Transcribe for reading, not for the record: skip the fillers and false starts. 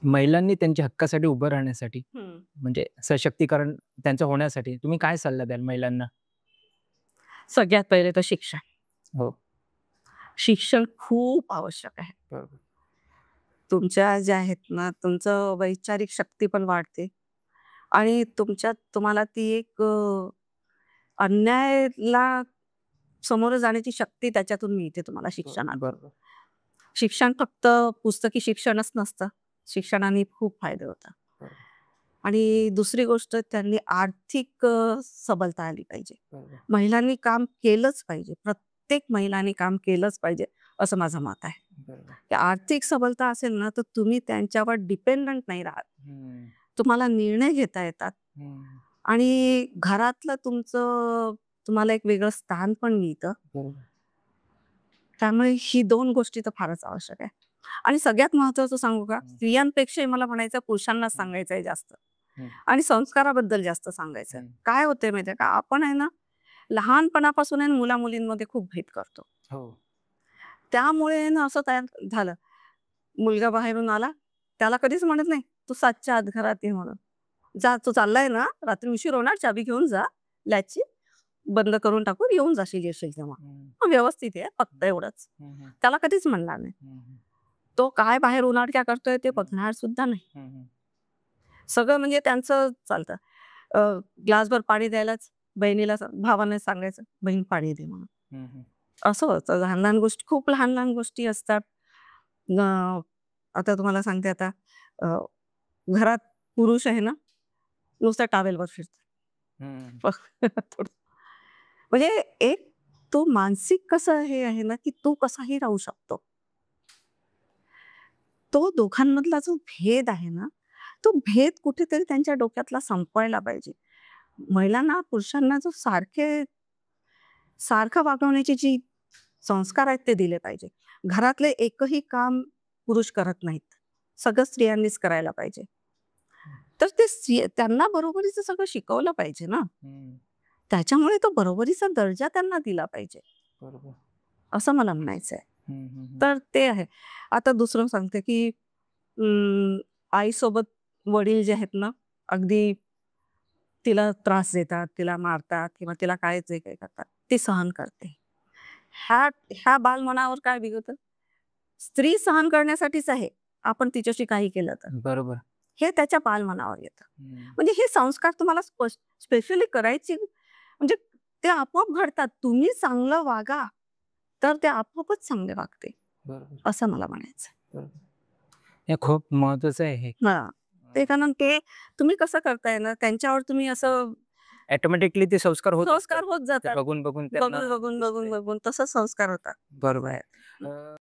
महिलांनी त्यांच्या हक्कासाठी उभं राहण्यासाठी हं. म्हणजे सशक्तीकरण त्यांचं होण्यासाठी तुम्ही काय सल्ला द्याल महिलांना? सगळ्यात पहिले तर शिक्षण. हो. शिक्षण खूप आवश्यक आहे. बरोबर. तुमच्या ज्या आहेत ना, तुमचं वैचारिक शक्ती पण वाढते आणि तुम्हाला ती एक अन्यायाला समोरं जाण्याची शक्ती त्याच्यातून मिळते तुम्हाला शिक्षणातून. बरोबर. शिक्षण फक्त पुस्तकी शिक्षणच नसतं. शिक्षणाने खूप फायदे होतात. बरोबर. आणि दुसरी गोष्ट त्यांनी आर्थिक सबलता आली पाहिजे. बरोबर. महिलांनी काम केलंच पाहिजे. प्रत्येक महिलांनी काम केलंच पाहिजे, असं माझं मत आहे. बरोबर. की आर्थिक सबलता असेल ना, तर तुम्ही त्यांच्यावर डिपेंडंट नाही राहत. हं. तुम्हाला निर्णय घेता येतात हं. आणि घरातलं तुम्हाला एक वेगळं स्थान पण मिळतं. बरोबर. त्यामुळे ही 2 गोष्टी तर फारच आवश्यक आहे. आणि सगळ्यात महत्त्वाचं सांगू का? हं. स्त्रियांपेक्षाही मला म्हणायचं पुरुषांनाच हं. सांगायचं आहे जास्त. हं. आणि संस्काराबद्दल जास्त सांगायचं आहे. हं. काय होतंय माहिती आहे का? आपण आहे ना, लहानपणापासून आहे ना मुला-मुलींमध्ये खूप भेद करतो. हो. त्यामुळे आहे ना असं तयार झालं. मुलगा बाहेरून आला, त्याला कधीच म्हणत नाही, "तू 7च्या आत घरात ये" म्हणून. "जा, तू चाललाय ना, रात्री उशीर होणार, चाबी घेऊन जा लॅचची, बंद करून टाकून येऊन जाशील, येशील तेव्हा. हं. मग व्यवस्थित ये, फक्त एवढंच." हं, हं. त्याला कधीच म्हणणार नाही. हं, हं. तो काय बाहेर उनाडक्या करतोय ते हं. बघणार सुद्धा नाही. हं, हं. सगळं म्हणजे त्यांचं चालतं. अ, ग्लासभर पाणी द्यायलाच भावाने सांगायचं, "बहीण पाणी दे" म्हणून. हं, हं. असं होतं. लहान-लहान गोष्टी खूप लहान-लहान गोष्टी असतात. अ, आता तुम्हाला सांगते आता अ, घरात पुरुष आहे ना, नुसता टॉवेलवर फिरतो. हं. थोडं म्हणजे एक तो मानसिक कसं हे आहे ना, की तो कसाही राहू शकतो. तो दोघांमधला जो भेद आहे ना, तो भेद कुठेतरी त्यांच्या डोक्यातला संपवायला पाहिजे. महिलांना, पुरुषांना जो सारखं वागवण्याची जी संस्कार आहेत ते दिले पाहिजे. घरातले एकही काम पुरुष करत नाहीत. सगळं स्त्रियांनीच करायला पाहिजे. तर ते त्यांना बरोबरीचं सगळं शिकवलं पाहिजे ना. हं. त्याच्यामुळे तो बरोबरीचा दर्जा त्यांना दिला पाहिजे, बरोबर. असं मला म्हणायचंय. हं, हं, हं. तर ते आहे. आता दुसरं सांगते, की आईसोबत वडील जे आहेत ना, अगदी तिला त्रास देतात, तिला मारतात किंवा तिला काय जे काही करतात, ती सहन करते. ह्या ह्या बालमनावर काय बिघडतं? स्त्री सहन करण्यासाठीच आहे, आपण तिच्याशी काही केलं तर. बरोबर. हे त्याच्या बालमनावर येतं. हं. म्हणजे हे संस्कार तुम्हाला स्पेशली करायची म्हणजे ते आपोआप घडतात. तुम्ही चांगलं वागा, तर ते आपोआपच चांगले वागते, बरोबर. असं मला म्हणायचं. बरोबर. हे खूप महत्वाचं आहे हे. हां. ते कारण ते तुम्ही कसं करताय ना, त्यांच्यावर तुम्ही असं ऑटोमॅटिकली ते संस्कार होत असतात. संस्कार होत ते जातात. बघून त्यांना बघून दिसतंय. तसंच संस्कार होतात. बरोबर असं आहे. आहे. अ